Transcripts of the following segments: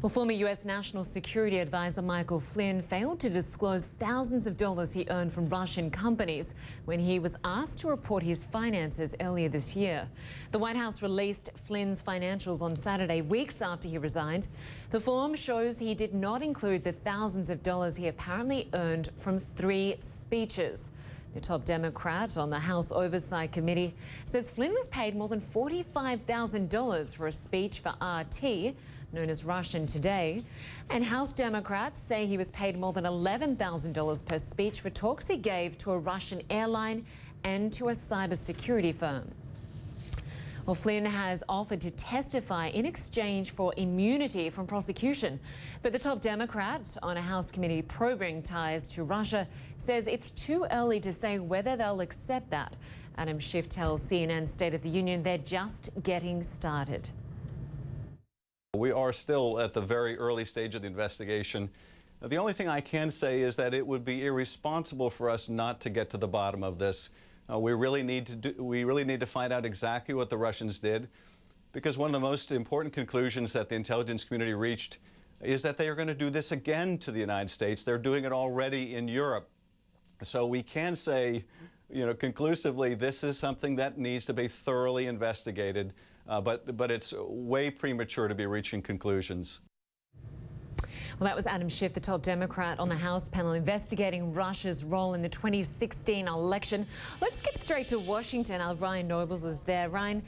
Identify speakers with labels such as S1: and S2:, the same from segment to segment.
S1: Well, former U.S. National Security Advisor Michael Flynn failed to disclose thousands of dollars he earned from Russian companies when he was asked to report his finances earlier this year. The White House released Flynn's financials on Saturday, weeks after he resigned. The form shows he did not include the thousands of dollars he apparently earned from 3 speeches. The top Democrat on the House Oversight Committee says Flynn was paid more than $45,000 for a speech for RT, known as Russian Today. And House Democrats say he was paid more than $11,000 per speech for talks he gave to a Russian airline and to a cybersecurity firm. Well, Flynn has offered to testify in exchange for immunity from prosecution. But the top Democrat on a House committee probing ties to Russia says it's too early to say whether they'll accept that. Adam Schiff tells CNN State of the Union they're just getting started.
S2: We are still at the very early stage of the investigation. The only thing I can say is that it would be irresponsible for us not to get to the bottom of this. We really need to find out exactly what the Russians did, because one of the most important conclusions that the intelligence community reached is that they are going to do this again to the United States. They're doing it already in Europe. So we can say, conclusively, this is something that needs to be thoroughly investigated, but it's way premature to be reaching conclusions.
S1: Well, that was Adam Schiff, the top Democrat on the House panel investigating Russia's role in the 2016 election. Let's get straight to Washington. Our Ryan Nobles is there. Ryan,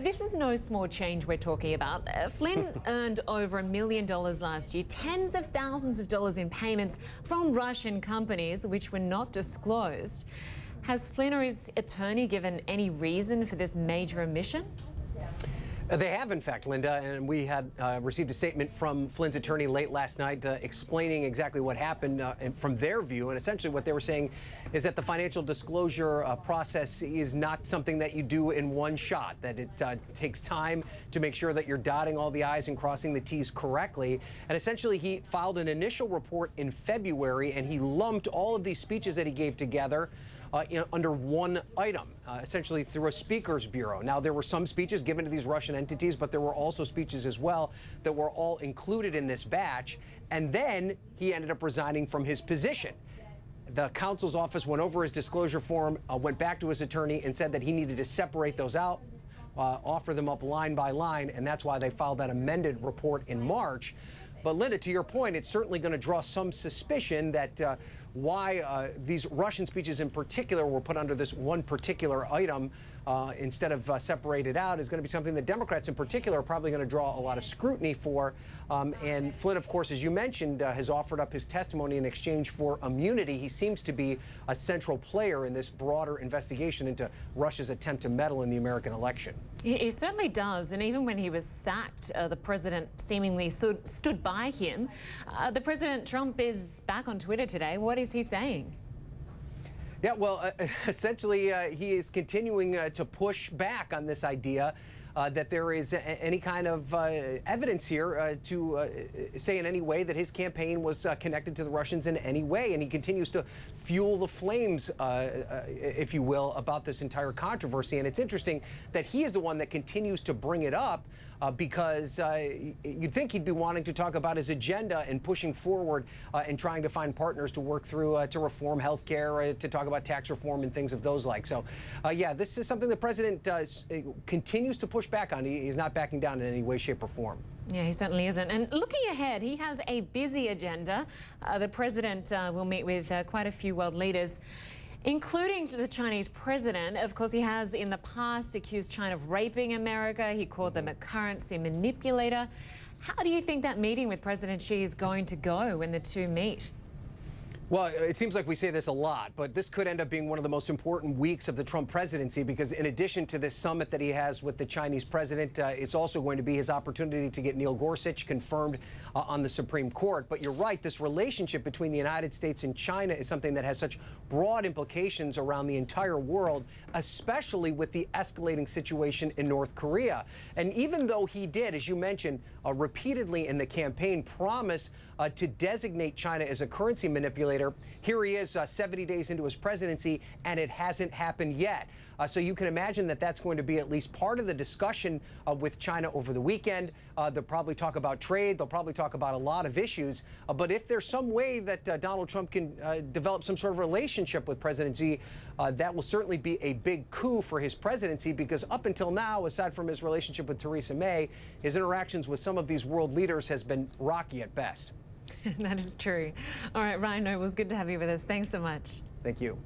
S1: this is no small change we're talking about. Flynn earned over $1 million last year, tens of thousands of dollars in payments from Russian companies, which were not disclosed. Has Flynn or his attorney given any reason for this major omission?
S3: They have, in fact, Lynda, and we had received a statement from Flynn's attorney late last night explaining exactly what happened from their view. And essentially what they were saying is that the financial disclosure process is not something that you do in one shot, that it takes time to make sure that you're dotting all the I's and crossing the T's correctly. And essentially he filed an initial report in February, and he lumped all of these speeches that he gave together under one item, essentially through a speakers bureau. Now, there were some speeches given to these Russian entities, but there were also speeches as well that were all included in this batch. And then he ended up resigning from his position. The counsel's office went over his disclosure form, went back to his attorney and said that he needed to separate those out, offer them up line by line, and that's why they filed that amended report in March. But Lynda, to your point, it's certainly going to draw some suspicion that why these Russian speeches in particular were put under this one particular item instead of separated out is going to be something that Democrats in particular are probably going to draw a lot of scrutiny for. And Flynn, of course, as you mentioned, has offered up his testimony in exchange for immunity. He seems to be a central player in this broader investigation into Russia's attempt to meddle in the American election.
S1: He certainly does. And even when he was sacked, the president seemingly stood by him. The President Trump is back on Twitter today. What is he saying?
S3: Yeah, well, essentially, he is continuing to push back on this idea that there is any kind of evidence here to say in any way that his campaign was connected to the Russians in any way. And he continues to fuel the flames, if you will, about this entire controversy. And it's interesting that he is the one that continues to bring it up because you'd think he'd be wanting to talk about his agenda and pushing forward and trying to find partners to work through to reform health care, to talk about tax reform and things of those like. So, yeah, this is something the president continues to push back on. He's not backing down in any way, shape, or form.
S1: Yeah, he certainly isn't. And looking ahead, he has a busy agenda. The president will meet with quite a few world leaders, including the Chinese president. Of course, he has in the past accused China of raping America. He called them a currency manipulator. How do you think that meeting with President Xi is going to go when the two meet?
S3: Well, it seems like we say this a lot, but this could end up being one of the most important weeks of the Trump presidency because in addition to this summit that he has with the Chinese president, it's also going to be his opportunity to get Neil Gorsuch confirmed on the Supreme Court. But you're right, this relationship between the United States and China is something that has such broad implications around the entire world, especially with the escalating situation in North Korea. And even though he did, as you mentioned, repeatedly in the campaign promise to designate China as a currency manipulator, Twitter. Here he is 70 days into his presidency, and it hasn't happened yet. So you can imagine that that's going to be at least part of the discussion with China over the weekend. They'll probably talk about trade. They'll probably talk about a lot of issues. But if there's some way that Donald Trump can develop some sort of relationship with President Xi, that will certainly be a big coup for his presidency, because up until now, aside from his relationship with Theresa May, his interactions with some of these world leaders has been rocky at best.
S1: That is true. All right, Ryan Noble, it was good to have you with us. Thanks so much.
S3: Thank you.